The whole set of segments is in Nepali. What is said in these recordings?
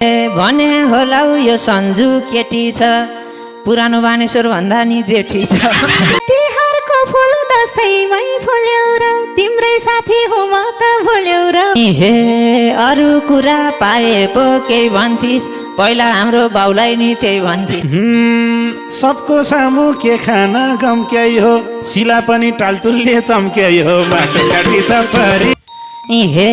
भने होला यो सन्जु केटी छ पुरानो बानेश्वर भन्दा नि जेठी छ तिहारको फुल दसैँमै फुल्यौ र तिम्रै साथी हो म त भुल्यौ र हे अरू कुरा पाए पो केही भन्थिस् पहिला हाम्रो बाउलाई नि त्यही भन्थिस् सबको सामु के खान गम्क्याइ हो शिला पनि टालटुलले चम्क्याइ हो माटो काटी चपरी हे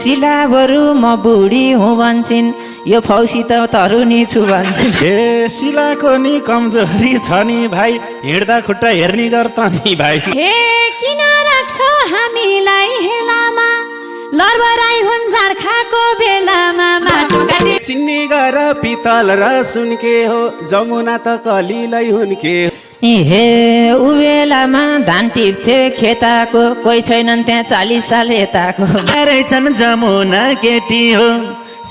शिला बरु म बुढी हुँ भन्छन् यो फौसी त तरुनी छु भन्छन् हे शिलाको नि कमजोरी छ नि भाइ हिँड्दा खुट्टा हेर्ने गर त नि भाइ हे किन राख्छ हामीलाई हेलामा लरबराई हुन् झाडखाको बेलामा चिन्ने गर पितल र सुनके हो जमुना त कलिलै हुन्के हे उबेलामा धान टिप्थे खेताको कोही छैनन् त्यहाँ 40 साल यताको रहेछन् जमुना केटी हो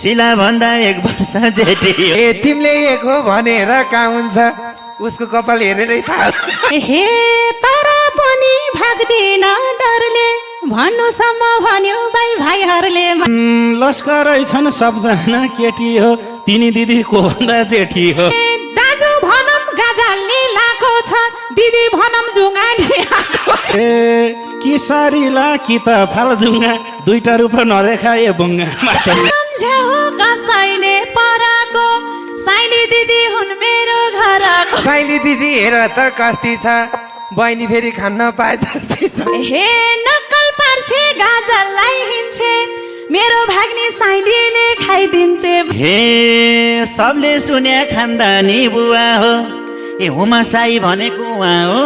शिला भन्दा 1 वर्ष जेठी हो ए तिमीले एक हो भनेर कहाँ हुन्छ उसको कपाल हेरेरै थाहा हे तर पनि भाग्दिन डरले भन्नुसम्म भन्यो भाइहरूले लस्कर रहेछन् सबजना केटी हो तिनी दिदी को भन्दा जेठी हो दाजु भनम गाजल्ने लाको छ दिदी भनम जुङ्गानी आको ए कि सारीला कि त फालजुङ्गा दुईटा रूप नदेखाए बुङ्गा सम्झ्याउ कसैले पराको साइली दिदी हुन् मेरो घरको साइली दिदी हेर त कस्ती छ बहिनी फेरि खान्न पाए जस्तै छ हे नक्कल पार्छे गाजललाई हिन्छे मेरो भाग्ने साइलीले खाइदिन्छे हे सबले सुने खानदानी बुवा हो ए हुमा साई भनेको उहाँ हो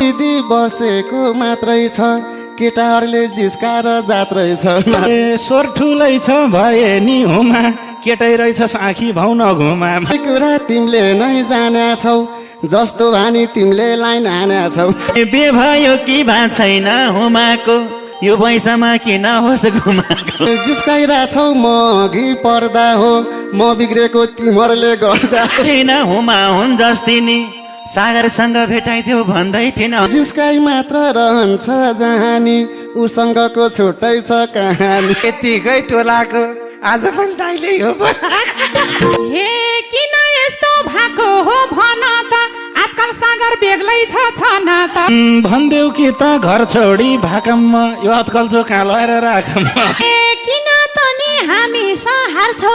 दिदी बसेको मात्रै छ केटाहरूले जिस्काएर जात्रै छ ए स्वर ठुलै छ भए नि हुमा केटै रहेछ आँखी भाउ नघुमा कुरा तिमीले नै जानेछौ जस्तो भानी तिमीले लाइन हानेछौ बे भयो कि भा छैन हुमाको यो पैसामा किन होस् घुमाको जिस्काइरहेछौ म अघि पर्दा हो म बिग्रेको तिमीहरूले गर्दा किन हुमा हुन् जस्ती नि सागरसँग भेटाइथ्यो भन्दै थिएन जिस्काइ मात्र रहन्छ जहानी उसँगको छुट्टै छ कहानी यतिकै टोलाको आज पनि दाइले हो हे किन यस्तो भएको हो भन त आजकल सागर बेग्लै छ न त भनिदेऊ कि त घर छोडी भाकम्म यो अत्कल्चो कहाँ लगाएर राखम ए किन त नि हामी हार्छौ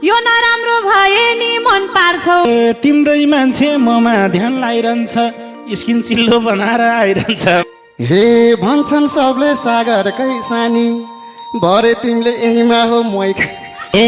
यो नराम्रो भए नि मन पार्छौ तिम्रै मान्छे ममा ध्यान लागिरहन्छ स्किन चिल्लो बनाएर आइरहन्छ हे भन्छन् सबले सागरकै सानी भरे तिमीले यहीमा हो मै ए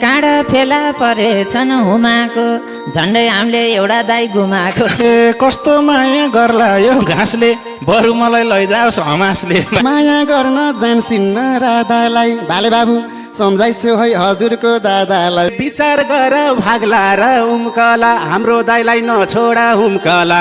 काँडा फेला परेछन् हुमाको झन्डै हामीले एउटा दाइ गुमाएको ए कस्तो माया गर्ला यो घाँसले बरु मलाई लैजाओस् हमासले माया गर्न जान्सिन्न राधालाई भाले बाबु सम्झाइसो है हजुरको दादालाई विचार गर भाग्ला र उम्कला हाम्रो दाइलाई नछोडा हुम्कला